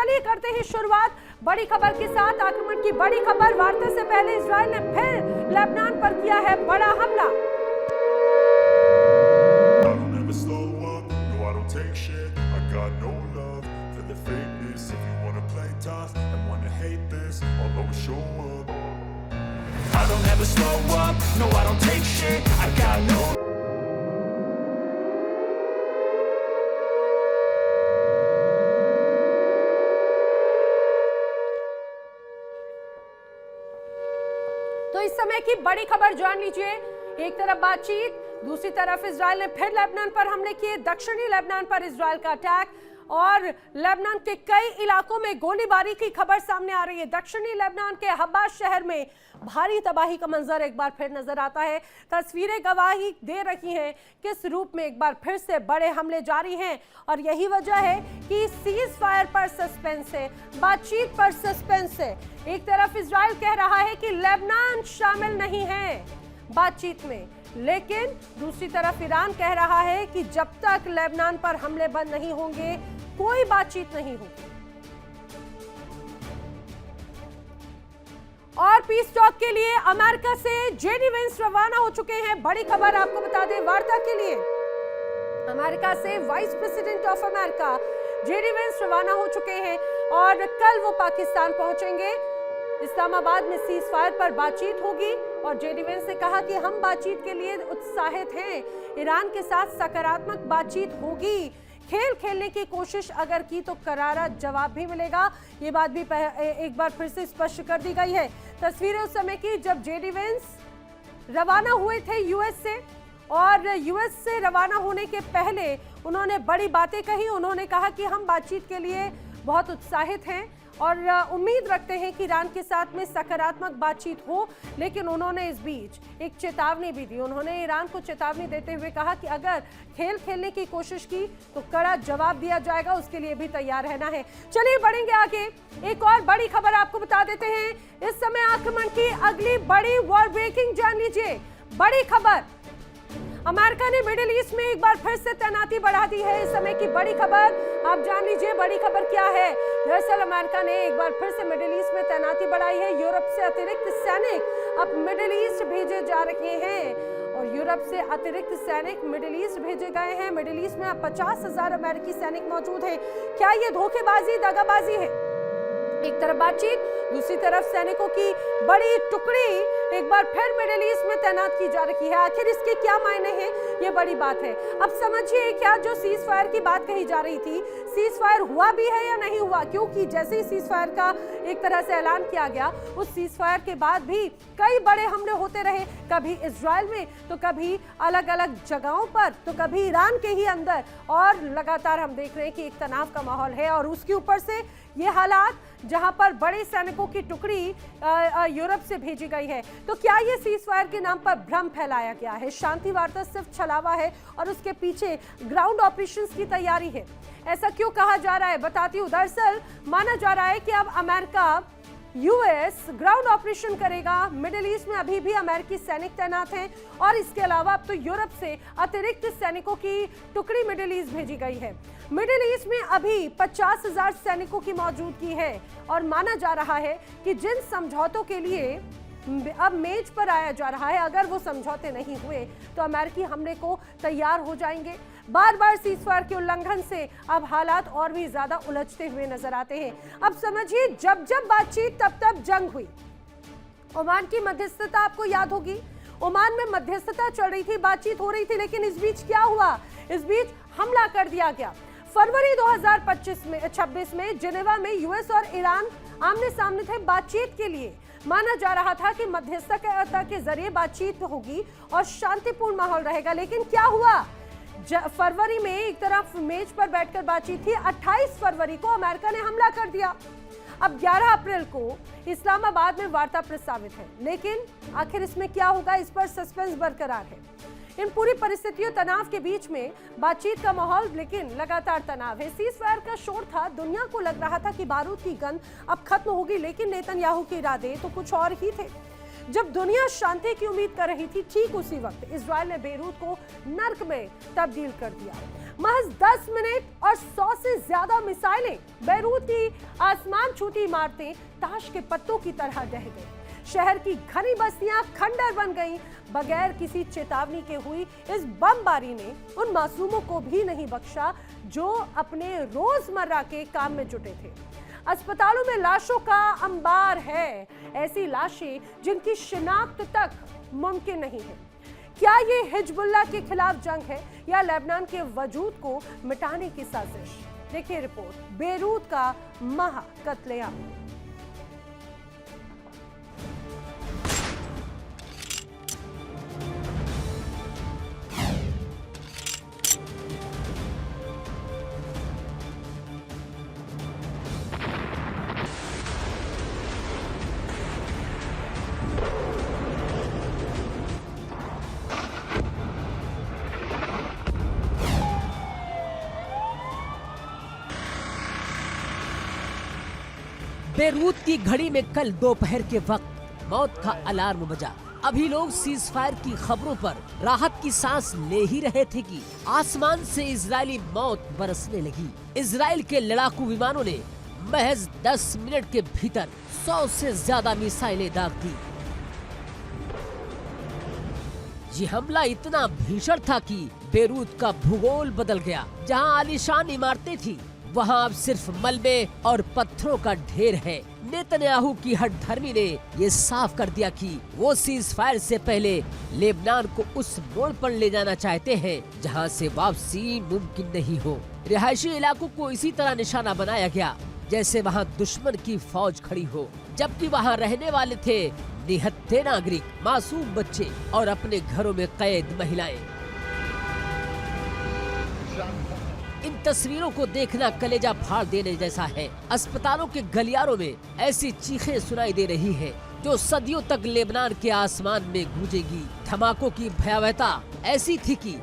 चलिए करते हैं शुरुआत बड़ी खबर के साथ। आक्रमण की बड़ी खबर। वार्ता से पहले इजराइल ने फिर लेबनान पर किया है बड़ा हमला। तो इस समय की बड़ी खबर जान लीजिए। एक तरफ बातचीत, दूसरी तरफ इजराइल ने फिर लेबनान पर हमले किए। दक्षिणी लेबनान पर इजराइल का अटैक और लेबनान के कई इलाकों में गोलीबारी की खबर सामने आ रही है। दक्षिणी लेबनान के हब्बा शहर में भारी तबाही का मंजर एक बार फिर नजर आता है। तस्वीरें गवाही दे रही हैं किस रूप में एक बार फिर से बड़े हमले जारी हैं और यही वजह है कि सीज फायर पर सस्पेंस है, बातचीत पर सस्पेंस है। एक तरफ इजराइल कह रहा है कि लेबनान शामिल नहीं है बातचीत में, लेकिन दूसरी तरफ ईरान कह रहा है कि जब तक लेबनान पर हमले बंद नहीं होंगे कोई बातचीत नहीं होगी। और पीस टॉक के लिए अमेरिका से जेडी वेंस रवाना हो चुके हैं। बड़ी खबर आपको बता दें, वार्ता के लिए अमेरिका से vice president of America JD Vance रवाना हो चुके हैं और कल वो पाकिस्तान पहुंचेंगे। इस्लामाबाद में सीज फायर पर बातचीत होगी और जेडी वेंस ने कहा कि हम बातचीत के लिए उत्साहित हैं। ईरान के साथ सकारात्मक बातचीत होगी। खेल खेलने की कोशिश अगर की तो करारा जवाब भी मिलेगा। ये बात भी एक बार फिर से स्पष्ट कर दी गई है। तस्वीरें उस समय की जब जेडी वेंस रवाना हुए थे यूएस से, और यूएस से रवाना होने के पहले उन्होंने बड़ी बातें कही। उन्होंने कहा कि हम बातचीत के लिए बहुत उत्साहित हैं और उम्मीद रखते हैं कि ईरान के साथ में सकारात्मक बातचीत हो, लेकिन उन्होंने इस बीच एक चेतावनी भी दी। उन्होंने ईरान को चेतावनी देते हुए कहा कि अगर खेल खेलने की कोशिश की तो कड़ा जवाब दिया जाएगा, उसके लिए भी तैयार रहना है। चलिए बढ़ेंगे आगे। एक और बड़ी खबर आपको बता देते हैं। इस समय आक्रमण की अगली बड़ी वॉर ब्रेकिंग जान लीजिए। बड़ी खबर, अमेरिका ने मिडिल ईस्ट में एक बार फिर से तैनाती बढ़ा दी है। इस समय की बड़ी खबर आप जान लीजिए। बड़ी खबर क्या है? दरअसल अमेरिका ने एक बार फिर से मिडिल ईस्ट में तैनाती बढ़ाई है। यूरोप से अतिरिक्त सैनिक अब मिडिल ईस्ट भेजे जा रहे हैं और यूरोप से अतिरिक्त सैनिक मिडिल ईस्ट भेजे गए हैं। मिडिल ईस्ट में अब 50,000 अमेरिकी सैनिक मौजूद हैं। क्या ये धोखेबाजी, दगाबाजी है? एक तरफ बातचीत, दूसरी तरफ सैनिकों की बड़ी टुकड़ी एक बार फिर मिडिल ईस्ट में तैनात की जा रही है। आखिर इसके क्या मायने हैं, ये बड़ी बात है। अब समझिए क्या जो सीज फायर की बात कही जा रही थी, सीज फायर हुआ भी है या नहीं हुआ? क्योंकि जैसे ही सीज फायर का एक तरह से ऐलान किया गया, उस सीज फायर के बाद भी कई बड़े हमले होते रहे, कभी इजराइल में तो कभी अलग अलग जगहों पर, तो कभी ईरान के ही अंदर, और लगातार हम देख रहे हैं कि एक तनाव का माहौल है। और उसके ऊपर से ये हालात जहां पर बड़े सैनिकों की टुकड़ी यूरोप से भेजी गई है। तो क्या ये सीज फायर के नाम पर भ्रम फैलाया गया है? शांति वार्ता सिर्फ छलावा है और उसके पीछे ग्राउंड ऑपरेशंस की तैयारी है। ऐसा क्यों कहा जा रहा है, बताती हूँ। दरअसल माना जा रहा है कि अब अमेरिका यूएस ग्राउंड ऑपरेशन करेगा। मिडिल ईस्ट में अभी भी अमेरिकी सैनिक तैनात हैं और इसके अलावा अब तो यूरोप से अतिरिक्त सैनिकों की टुकड़ी मिडिल ईस्ट भेजी गई है। मिडिल ईस्ट में अभी 50,000 सैनिकों की मौजूदगी है और माना जा रहा है कि जिन समझौतों के लिए अब मेज पर आया जा रहा है, अगर वो समझौते नहीं हुए तो अमेरिकी हमले को तैयार हो जाएंगे। बार बार सीज फायर के उल्लंघन से अब हालात और भी ज्यादा उलझते हुए नजर आते हैं। अब समझिए जब जब बातचीत तब तब जंग हुई। ओमान की मध्यस्थता आपको याद होगी। ओमान में मध्यस्थता चल रही थी, बातचीत हो रही थी, लेकिन इस बीच क्या हुआ? इस बीच हमला कर दिया गया। फरवरी 2026 में जिनेवा में यूएस और ईरान आमने सामने थे बातचीत के लिए। माना जा रहा था कि मध्यस्थता के जरिए बातचीत होगी और शांतिपूर्ण माहौल रहेगा, लेकिन क्या हुआ? फरवरी में एक तरफ मेज पर बैठकर बातचीत थी, 28 फरवरी को अमेरिका ने हमला कर दिया। अब 11 अप्रैल को इस्लामाबाद में वार्ता प्रस्तावित है, लेकिन आखिर इसमें क्या होगा, इस पर सस्पेंस बरकरार है। इन पूरी परिस्थितियों, तनाव के बीच में बातचीत का माहौल, लेकिन लगातार तनाव है। सीज फायर का शोर था, दुनिया को लग रहा था कि बारूद की गंध अब खत्म होगी, लेकिन नेतन्याहू के इरादे तो कुछ और ही थे। जब दुनिया शांति की उम्मीद कर रही थी, ठीक उसी वक्त इजराइल ने बेरूत को नर्क में तब्दील कर दिया। महज 10 मिनट और 100 से ज्यादा मिसाइलें बेरूत की आसमान छूती इमारतें ताश के पत्तों की तरह ढह गई। शहर की घनी बस्तियां खंडर बन गईं। बगैर किसी चेतावनी के हुई इस बमबारी ने उन मासूमों को भी नहीं बख्शा जो अपने रोजमर्रा के काम में जुटे थे। अस्पतालों में लाशों का अंबार है, ऐसी लाशें जिनकी शिनाख्त तक मुमकिन नहीं है। क्या ये हिजबुल्लाह के खिलाफ जंग है या लेबनान के वजूद को मिटाने की साजिश? देखिए रिपोर्ट, बेरूत का महा कत्लेआम। बेरूत की घड़ी में कल दोपहर के वक्त मौत का अलार्म बजा। अभी लोग सीज फायर की खबरों पर राहत की सांस ले ही रहे थे कि आसमान से इजरायली मौत बरसने लगी। इजराइल के लड़ाकू विमानों ने महज 10 मिनट के भीतर 100 से ज्यादा मिसाइलें दाग दी। ये हमला इतना भीषण था कि बेरूत का भूगोल बदल गया। जहां आलीशान इमारतें थी, वहां अब सिर्फ मलबे और पत्थरों का ढेर है। नेतन्याहू की हठधर्मी ने ये साफ कर दिया कि वो सीज फायर से पहले लेबनान को उस मोड़ पर ले जाना चाहते हैं जहां से वापसी मुमकिन नहीं हो। रिहायशी इलाकों को इसी तरह निशाना बनाया गया जैसे वहां दुश्मन की फौज खड़ी हो, जबकि वहां रहने वाले थे निहत्थे नागरिक, मासूम बच्चे और अपने घरों में कैद महिलाएं। इन तस्वीरों को देखना कलेजा फाड़ देने जैसा है। अस्पतालों के गलियारों में ऐसी चीखें सुनाई दे रही हैं जो सदियों तक लेबनान के आसमान में गूंजेगी। धमाकों की भयावहता ऐसी थी कि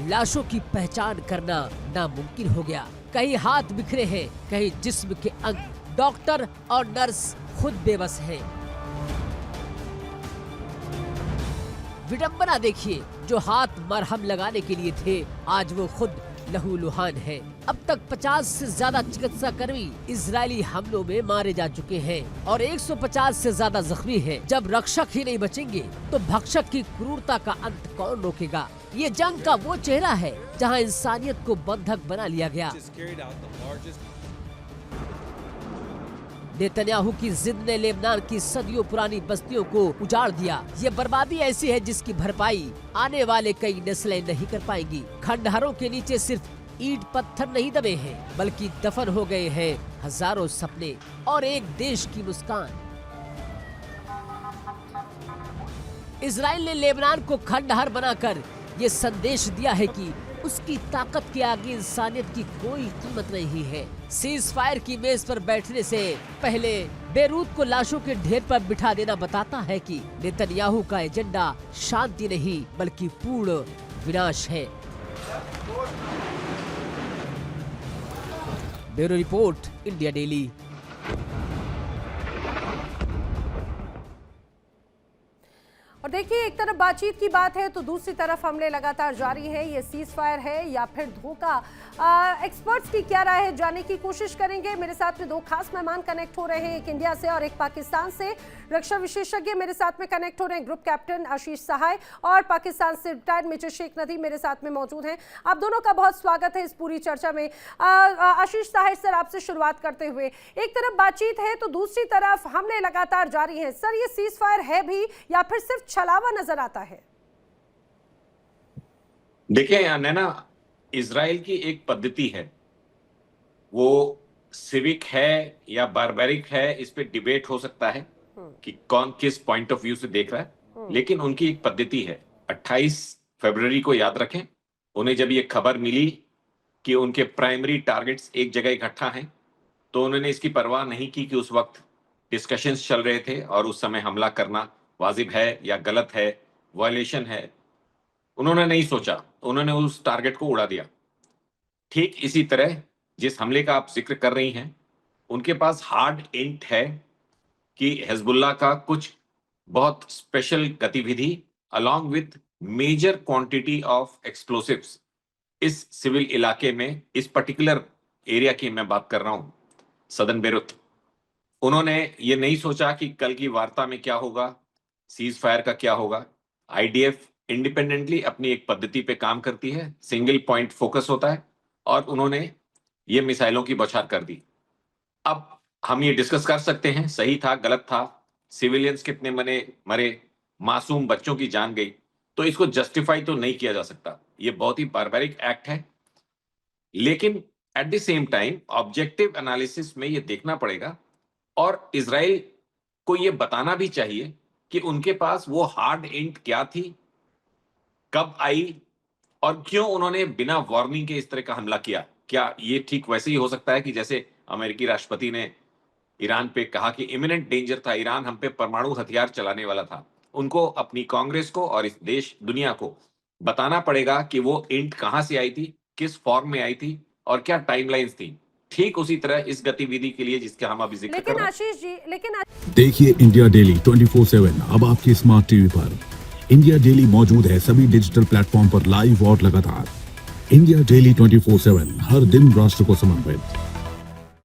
लाशों की पहचान करना नामुमकिन हो गया। कहीं हाथ बिखरे हैं, कहीं जिस्म के अंग। डॉक्टर और नर्स खुद बेबस हैं। विडंबना देखिए, जो हाथ मरहम लगाने के लिए थे आज वो खुद लहूलुहान है। अब तक 50 से ज्यादा चिकित्सा कर्मी इजरायली हमलों में मारे जा चुके हैं और 150 से ज्यादा जख्मी हैं। जब रक्षक ही नहीं बचेंगे तो भक्षक की क्रूरता का अंत कौन रोकेगा? ये जंग का वो चेहरा है जहां इंसानियत को बंधक बना लिया गया। नेतन्याहू की जिद ने लेबनान की सदियों पुरानी बस्तियों को उजाड़ दिया। ये बर्बादी ऐसी है जिसकी भरपाई आने वाले कई नस्लें नहीं कर पाएंगी। खंडहरों के नीचे सिर्फ ईंट पत्थर नहीं दबे हैं, बल्कि दफन हो गए हैं हजारों सपने और एक देश की मुस्कान। इजराइल ने लेबनान को खंडहर बनाकर ये संदेश दिया है कि उसकी ताकत के आगे इंसानियत की कोई कीमत नहीं है। सीज फायर की मेज पर बैठने से पहले बेरूत को लाशों के ढेर पर बिठा देना बताता है कि नेतन्याहू का एजेंडा शांति नहीं बल्कि पूर्ण विनाश है। Bureau report, India daily. और देखिए, एक तरफ बातचीत की बात है तो दूसरी तरफ हमले लगातार जारी है। ये सीज फायर है या फिर धोखा? एक्सपर्ट्स की क्या राय है जानने की कोशिश करेंगे। मेरे साथ में दो खास मेहमान कनेक्ट हो रहे हैं, एक इंडिया से और एक पाकिस्तान से। रक्षा विशेषज्ञ मेरे साथ में कनेक्ट हो रहे हैं, ग्रुप कैप्टन आशीष सहाय, और पाकिस्तान से रिटायर्ड मेजर शेख नदीम मेरे साथ में मौजूद हैं। आप दोनों का बहुत स्वागत है इस पूरी चर्चा में। आशीष सहाय सर, आपसे शुरुआत करते हुए, एक तरफ बातचीत है तो दूसरी तरफ हमले लगातार जारी हैं। सर, ये सीज फायर है भी या फिर सिर्फ छलावा नजर आता है? देखिए नैना, इजराइल की एक पद्धति है, वो सिविक है या बारबैरिक है, इस पे डिबेट हो सकता है कि कौन किस पॉइंट ऑफ व्यू से देख रहा है, लेकिन उनकी एक पद्धति है। 28 फरवरी को याद रखें, उन्हें जब ये खबर मिली कि उनके प्राइमरी टारगेट्स एक जगह इकट्ठा हैं, तो उन्होंने इसकी परवाह नहीं की कि उस वक्त डिस्कशंस चल रहे थे और उस समय हमला करना वाजिब है या गलत है, वायलेशन है। उन्होंने नहीं सोचा, उन्होंने उस टारगेट को उड़ा दिया। ठीक इसी तरह जिस हमले का आप जिक्र कर रही हैं, उनके पास हार्ड इंट है कि हिजबुल्लाह का कुछ बहुत स्पेशल गतिविधि along with major quantity of explosives इस सिविल इलाके में, इस पर्टिकुलर एरिया की मैं बात कर रहा हूं, सदर्न बेरूत, उन्होंने ये नहीं सोचा कि कल की वार्ता में क्या होगा, सीज फायर का क्या होगा। आईडीएफ इंडिपेंडेंटली अपनी एक पद्धति पे काम करती है, सिंगल पॉइंट फोकस होता है, और उन्होंने ये मिसाइलों की बौछार कर दी। अब हम ये डिस्कस कर सकते हैं सही था, गलत था, सिविलियंस कितने मरे, मासूम बच्चों की जान गई, तो इसको जस्टिफाई तो नहीं किया जा सकता, ये बहुत ही बारबैरिक एक्ट है। लेकिन at the same time objective analysis में ये देखना पड़ेगा, और इजराइल को ये बताना भी चाहिए कि उनके पास वो हार्ड इंट क्या थी, कब आई, और क्यों उन्होंने बिना वार्निंग के इस तरह का हमला किया। क्या ये ठीक वैसे ही हो सकता है कि जैसे अमेरिकी राष्ट्रपति ने ईरान पे कहा कि इमिनेंट डेंजर था, ईरान हम पे परमाणु हथियार चलाने वाला था। उनको अपनी कांग्रेस को और इस देश दुनिया को बताना पड़ेगा कि वो इंट कहां से आई थी, किस फॉर्म में आई थी, और क्या टाइमलाइंस थी। ठीक उसी तरह इस गतिविधि के लिए जिसका हम अभी जिक्र कर लेकिन रहे हैं। आशीष जी, देखिए इंडिया डेली 24/7 अब आपकी स्मार्ट टीवी पर। इंडिया डेली मौजूद है सभी डिजिटल प्लेटफॉर्म पर लाइव और लगातार। इंडिया डेली 24/7 हर दिन राष्ट्र को समर्पित।